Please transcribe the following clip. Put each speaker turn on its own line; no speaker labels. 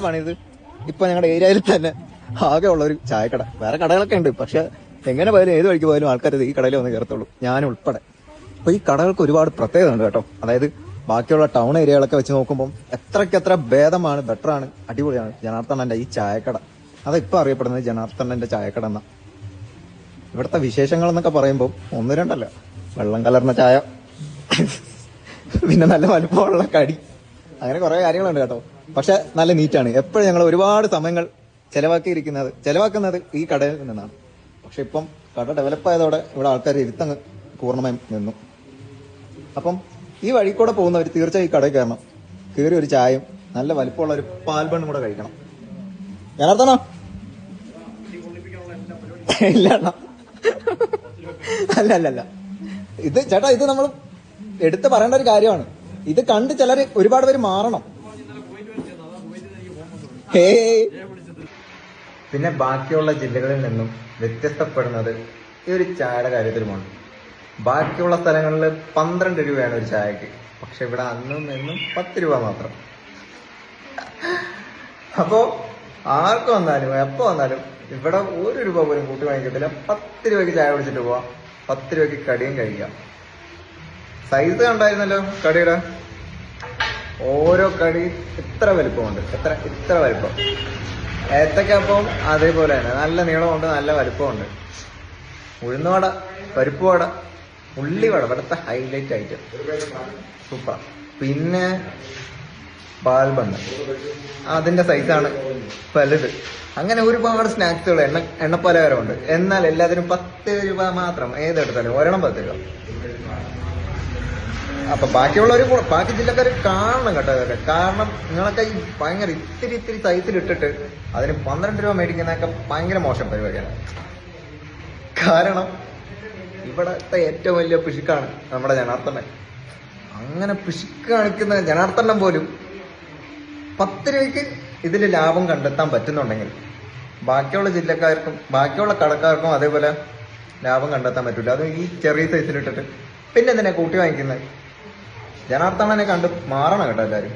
പണിത് ഇപ്പൊ ഞങ്ങളുടെ ഏരിയയിൽ തന്നെ ആകെ ഉള്ള ഒരു ചായക്കട. വേറെ കടകളൊക്കെ ഉണ്ട്, പക്ഷെ എങ്ങനെ പോയാലും ഏത് വഴിക്ക് പോയാലും ആൾക്കാർ ഈ കടയിൽ വന്ന് കയറത്തുള്ളൂ, ഞാൻ ഉൾപ്പെടെ. അപ്പൊ ഈ കടകൾക്ക് ഒരുപാട് പ്രത്യേകത ഉണ്ട് കേട്ടോ. അതായത് ബാക്കിയുള്ള ടൗൺ ഏരിയകളൊക്കെ വെച്ച് നോക്കുമ്പോൾ എത്രയ്ക്കെത്ര ഭേദമാണ്, ബെറ്ററാണ്, അടിപൊളിയാണ് ജനാർദ്ദനന്റെ ഈ ചായക്കട. അതിപ്പോ അറിയപ്പെടുന്നത് ജനാർദ്ദനന്റെ ചായക്കട എന്നാ. ഇവിടുത്തെ വിശേഷങ്ങൾ എന്നൊക്കെ പറയുമ്പോൾ ഒന്ന് രണ്ടല്ല, വെള്ളം കലർന്ന ചായ, പിന്നെ നല്ല വലുപ്പമുള്ള കടി, അങ്ങനെ കുറെ കാര്യങ്ങളുണ്ട് കേട്ടോ. പക്ഷെ നല്ല നീറ്റാണ്. എപ്പോഴും ഞങ്ങൾ ഒരുപാട് സമയങ്ങൾ ചെലവാക്കുന്നത് ഈ കടയിൽ നിന്നാണ്. പക്ഷെ ഇപ്പം കട ഡെവലപ്പ് ആയതോടെ ഇവിടെ ആൾക്കാർ ഇരുത്തങ്ങ് പൂർണ്ണമായും നിന്നു. അപ്പം ഈ വഴി കൂടെ പോകുന്നവർ തീർച്ചയായും ഈ കടയിൽ കയറണം. കയറി ഒരു ചായയും നല്ല വലിപ്പമുള്ള ഒരു പാൽബണ്ണും കൂടെ കഴിക്കണം. ഞാനർത്തണോ ഇല്ല അല്ല ഇത് ചേട്ടാ, ഇത് നമ്മൾ എടുത്ത് പറയേണ്ട ഒരു കാര്യമാണ്. ഇത് കണ്ട് ചിലർ ഒരുപാട് പേര് മാറണം. പിന്നെ ബാക്കിയുള്ള ജില്ലകളിൽ നിന്നും വ്യത്യസ്തപ്പെടുന്നത് ഈ ഒരു ചായയുടെ കാര്യത്തിലുമാണ്. ബാക്കിയുള്ള സ്ഥലങ്ങളിൽ 12 രൂപയാണ് ഒരു ചായക്ക്, പക്ഷെ ഇവിടെ അന്നും എന്നും 10 രൂപ മാത്രം. അപ്പോ ആർക്ക് വന്നാലും എപ്പോ വന്നാലും ഇവിടെ 1 രൂപ പോലും കൂട്ടി വാങ്ങിക്കത്തില്ല. 10 രൂപയ്ക്ക് ചായ കുടിച്ചിട്ട് പോവാം, 10 രൂപയ്ക്ക് കടിയും കഴിക്കാം. സൈസ് കണ്ടായിരുന്നല്ലോ കടിയുടെ, ഓരോ കടി ഇത്ര വലിപ്പമുണ്ട്, ഇത്ര വലിപ്പം. ഏത്തക്കപ്പം അതേപോലെ തന്നെ നല്ല നീളമുണ്ട്, നല്ല വലിപ്പമുണ്ട്. ഉഴുന്നുവട, പരിപ്പ് വട, ഉള്ളിവട ഇവിടുത്തെ ഹൈലൈറ്റ് ഐറ്റം, സൂപ്പർ. പിന്നെ പാൽബണ്ണ്, അതിന്റെ സൈസാണ് വലുത്. അങ്ങനെ ഒരുപാട് സ്നാക്സുകൾ, എണ്ണപ്പലഹാരമുണ്ട്. എന്നാൽ എല്ലാത്തിനും 10 രൂപ മാത്രം. ഏതെടുത്താലും ഒരെണ്ണം 10 രൂപ. അപ്പൊ ബാക്കി ജില്ലക്കാർ കാണണം കേട്ടോ ഇതൊക്കെ. കാരണം നിങ്ങളൊക്കെ ഈ ഭയങ്കര ഇത്തിരി സൈസിലിട്ടിട്ട് അതിന് 12 രൂപ മേടിക്കുന്നതൊക്കെ ഭയങ്കര മോശം പരിപാടിയാണ്. കാരണം ഇവിടത്തെ ഏറ്റവും വലിയ പിശുക്കാണ് നമ്മുടെ ജനാർദ്ദനൻ. അങ്ങനെ പിശുക്ക് കാണിക്കുന്ന ജനാർദ്ദനൻ പോലും 10 രൂപയ്ക്ക് ഇതിൽ ലാഭം കണ്ടെത്താൻ പറ്റുന്നുണ്ടെങ്കിൽ ബാക്കിയുള്ള ജില്ലക്കാർക്കും ബാക്കിയുള്ള കടക്കാർക്കും അതേപോലെ ലാഭം കണ്ടെത്താൻ പറ്റില്ല. അത് ഈ ചെറിയ സൈസിലിട്ടിട്ട് പിന്നെ എന്തിനാ കൂട്ടി വാങ്ങിക്കുന്നത്? ജനാർദ്ദനനെ കണ്ട് മാറണം കേട്ടോ എല്ലാവരും.